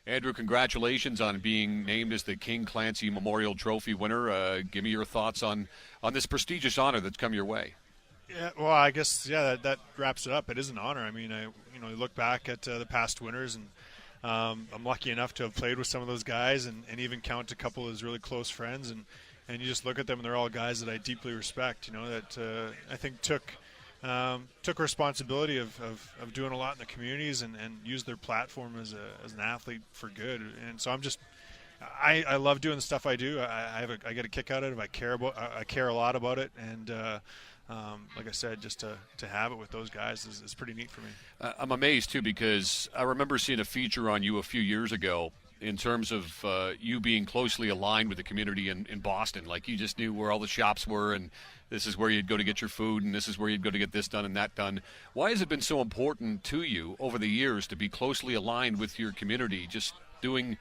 Andrew, congratulations on being named as the King Clancy Memorial Trophy winner. Give me your thoughts on this prestigious honor that's come your way. Yeah, well, I guess that wraps it up. It is an honor. I mean, you look back at the past winners, and I'm lucky enough to have played with some of those guys, and even count a couple as really close friends, and you just look at them, and they're all guys that I deeply respect. That I think took responsibility of doing a lot in the communities and use their platform as an athlete for good. And so I love doing the stuff I do. I get a kick out of it. I care a lot about it, and like I said, just to have it with those guys is pretty neat for me. I'm amazed too, because I remember seeing a feature on you a few years ago in terms of you being closely aligned with the community in Boston. Like, you just knew where all the shops were, and this is where you'd go to get your food, and this is where you'd go to get this done and that done. Why has it been so important to you over the years to be closely aligned with your community, just doing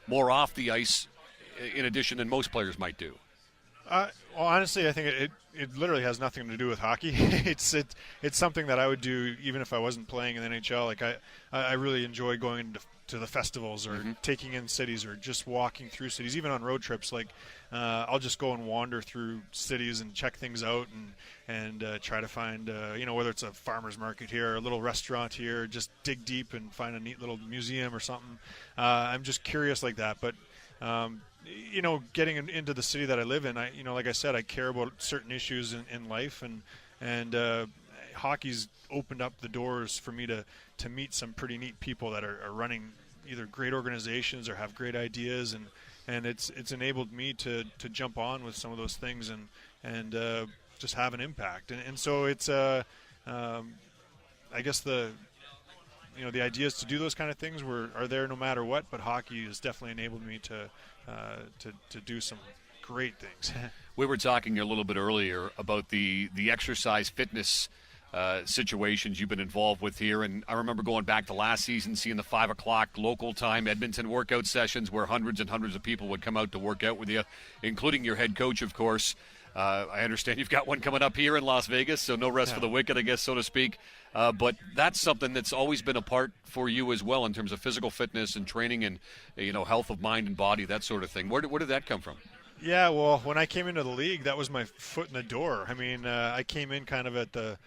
more off the ice in addition than most players might do? Well, honestly, I think it literally has nothing to do with hockey. It's something that I would do even if I wasn't playing in the NHL. Like, I really enjoy going to the festivals, or taking in cities, or just walking through cities, even on road trips. Like, I'll just go and wander through cities and check things out, and try to find whether it's a farmer's market here or a little restaurant here, just dig deep and find a neat little museum or something. I'm just curious like that. But getting into the city that I live in, like I said, I care about certain issues in life, and hockey's opened up the doors for me to meet some pretty neat people that are running either great organizations or have great ideas, and it's enabled me to jump on with some of those things and just have an impact. And so it's I guess the ideas to do those kind of things are there no matter what, but hockey has definitely enabled me to do some great things. We were talking a little bit earlier about the exercise fitness situations you've been involved with here, and I remember going back to last season, seeing the 5 o'clock local time Edmonton workout sessions where hundreds and hundreds of people would come out to work out with you, including your head coach, of course. I understand you've got one coming up here in Las Vegas, so no rest for the wicked, I guess, so to speak. But that's something that's always been a part for you as well in terms of physical fitness and training and health of mind and body, that sort of thing. Where did that come from? Yeah, well, when I came into the league, that was my foot in the door. I mean, I came in kind of at the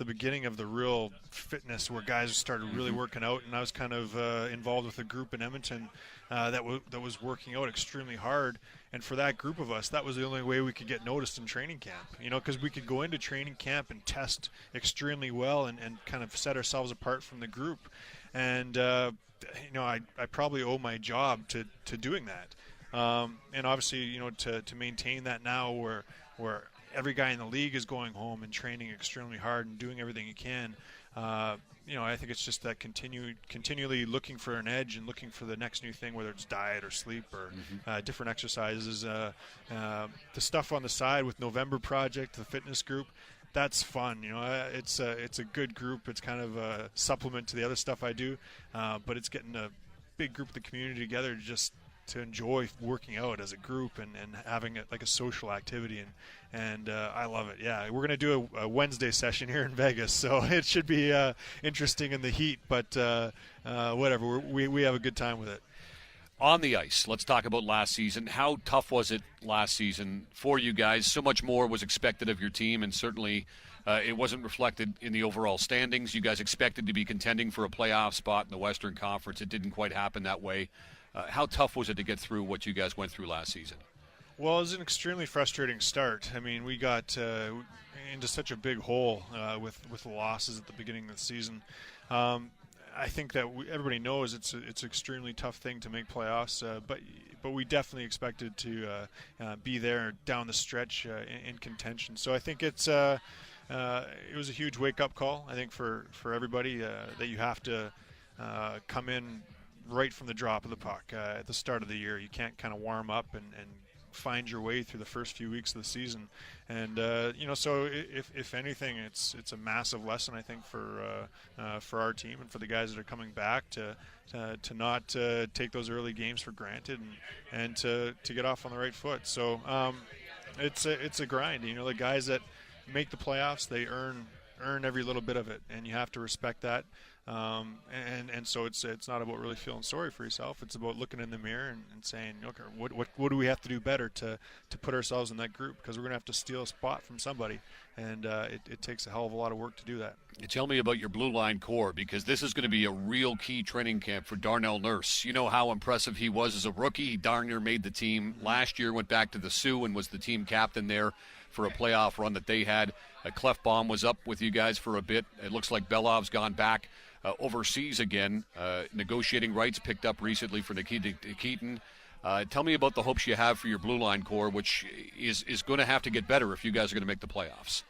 beginning of the real fitness, where guys started really working out, and I was kind of involved with a group in Edmonton that was working out extremely hard. And for that group of us, that was the only way we could get noticed in training camp, because we could go into training camp and test extremely well and kind of set ourselves apart from the group. And, I probably owe my job to doing that. And obviously, to maintain that now where every guy in the league is going home and training extremely hard and doing everything he can. I think it's just that continually looking for an edge and looking for the next new thing, whether it's diet or sleep or different exercises. The stuff on the side with November Project, the fitness group, that's fun. It's a good group. It's kind of a supplement to the other stuff I do, but it's getting a big group of the community together to enjoy working out as a group and having it like a social activity, and I love it. Yeah, we're gonna do a Wednesday session here in Vegas, so it should be interesting in the heat, but whatever, we have a good time with it. On the ice, let's talk about last season. How tough was it last season for you guys? So much more was expected of your team, and certainly it wasn't reflected in the overall standings. You guys expected to be contending for a playoff spot in the Western Conference. It didn't quite happen that way. How tough was it to get through what you guys went through last season? Well, it was an extremely frustrating start. I mean, we got into such a big hole with the losses at the beginning of the season. I think that everybody knows it's an extremely tough thing to make playoffs, but we definitely expected to be there down the stretch in contention. So I think it was a huge wake-up call, I think, for everybody that you have to come in right from the drop of the puck at the start of the year. You can't kind of warm up and find your way through the first few weeks of the season. And so if anything, it's a massive lesson, I think, for our team and for the guys that are coming back to not take those early games for granted and to get off on the right foot. So it's a grind. The guys that make the playoffs, they earn earn every little bit of it, and you have to respect that. And so it's not about really feeling sorry for yourself. It's about looking in the mirror and saying, okay, what do we have to do better to put ourselves in that group? Because we're going to have to steal a spot from somebody, and it takes a hell of a lot of work to do that. Tell me about your blue line core, because this is going to be a real key training camp for Darnell Nurse. You know how impressive he was as a rookie. He darn near made the team last year, went back to the Sioux and was the team captain there for a playoff run that they had. Clefbaum was up with you guys for a bit. It looks like Belov's gone back overseas again. Negotiating rights picked up recently for Nikita Keaton. Tell me about the hopes you have for your blue line core, which is going to have to get better if you guys are going to make the playoffs.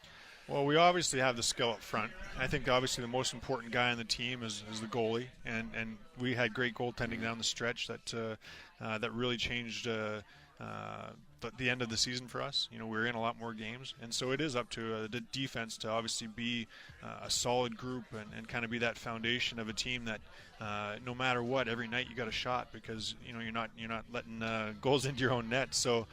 Well, we obviously have the skill up front. I think obviously the most important guy on the team is the goalie, and we had great goaltending down the stretch that really changed the end of the season for us. You know, we're in a lot more games, and so it is up to the defense to obviously be a solid group and kind of be that foundation of a team that no matter what, every night you got a shot, because you know you're not letting goals into your own net. So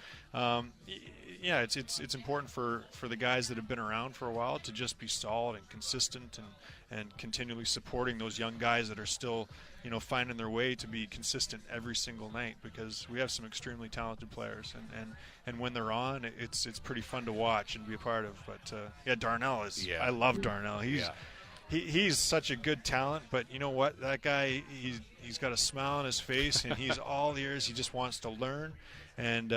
yeah, it's important for the guys that have been around for a while to just be solid and consistent and continually supporting those young guys that are still, you know, finding their way to be consistent every single night, because we have some extremely talented players, and when they're on, it's pretty fun to watch and be a part of. But yeah, Darnell is. Yeah. I love Darnell. He's such a good talent, but you know what? That guy, he's got a smile on his face, and he's all ears. He just wants to learn, and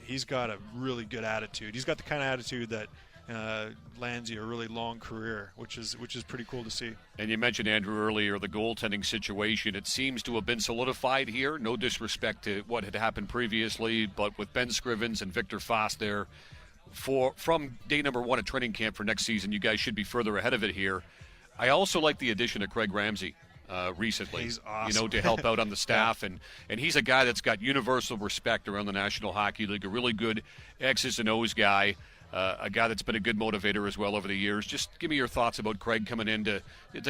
he's got a really good attitude. He's got the kind of attitude that lands you a really long career, which is pretty cool to see. And you mentioned, Andrew, earlier the goaltending situation. It seems to have been solidified here. No disrespect to what had happened previously, but with Ben Scrivens and Victor Foss there, from day number 1 at training camp for next season, you guys should be further ahead of it here. I also like the addition of Craig Ramsey recently. He's awesome. You know, to help out on the staff, and he's a guy that's got universal respect around the National Hockey League, a really good X's and O's guy. A guy that's been a good motivator as well over the years. Just give me your thoughts about Craig coming in to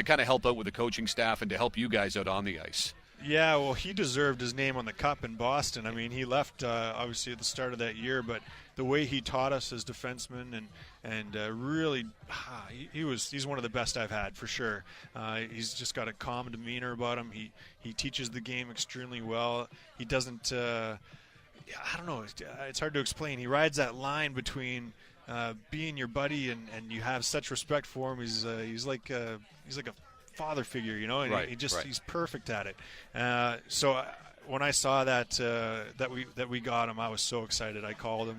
kind of help out with the coaching staff and to help you guys out on the ice. Yeah, well, he deserved his name on the cup in Boston. I mean, he left obviously at the start of that year, but the way he taught us as defensemen and really, he's one of the best I've had for sure. He's just got a calm demeanor about him. He teaches the game extremely well. He doesn't. I don't know. It's hard to explain. He rides that line between being your buddy and you have such respect for him. He's like a father figure, you know, and right, he's perfect at it. So when I saw that we got him, I was so excited. I called him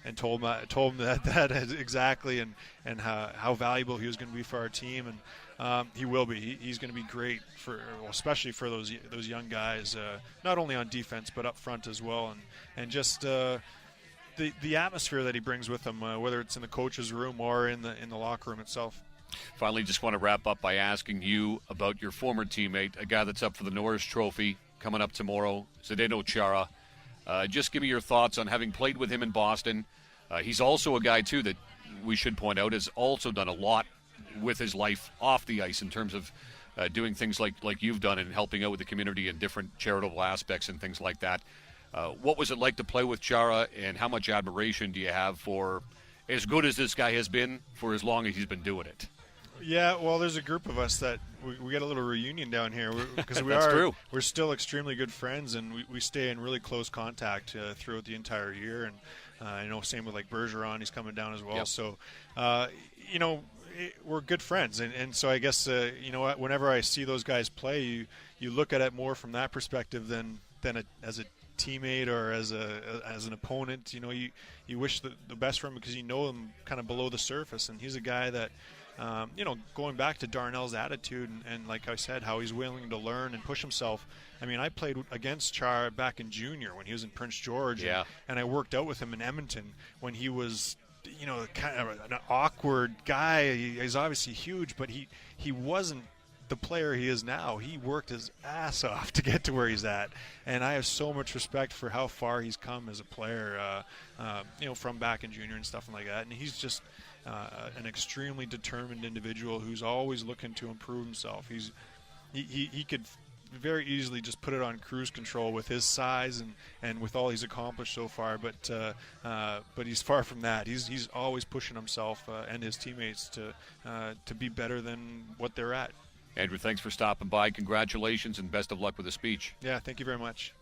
and told him that exactly, and how valuable he was going to be for our team, and he will be. He's going to be great especially for those young guys, not only on defense but up front as well, and just the atmosphere that he brings with him, whether it's in the coach's room or in the locker room itself. Finally, just want to wrap up by asking you about your former teammate, a guy that's up for the Norris Trophy coming up tomorrow, Zdeno Chara. Just give me your thoughts on having played with him in Boston. He's also a guy, too, that we should point out has also done a lot with his life off the ice in terms of doing things like you've done and helping out with the community in different charitable aspects and things like that. What was it like to play with Chara, and how much admiration do you have for as good as this guy has been for as long as he's been doing it? Yeah, well, there's a group of us that we get a little reunion down here because we're still extremely good friends, and we stay in really close contact throughout the entire year. And I know same with like Bergeron, he's coming down as well. Yep. So you know, we're good friends, and so I guess you know, whenever I see those guys play, you look at it more from that perspective than as a teammate or as an opponent. You know, you wish the best for him because you know him kind of below the surface, and he's a guy that. You know, going back to Darnell's attitude and like I said, how he's willing to learn and push himself. I mean, I played against Char back in junior when he was in Prince George, and I worked out with him in Edmonton when he was, you know, kind of an awkward guy. He's obviously huge, but he wasn't the player he is now. He worked his ass off to get to where he's at, and I have so much respect for how far he's come as a player, you know, from back in junior and stuff like that. And he's just an extremely determined individual who's always looking to improve himself. He could very easily just put it on cruise control with his size and with all he's accomplished so far. But he's far from that. He's always pushing himself and his teammates to be better than what they're at. Andrew, thanks for stopping by. Congratulations and best of luck with the speech. Yeah, thank you very much.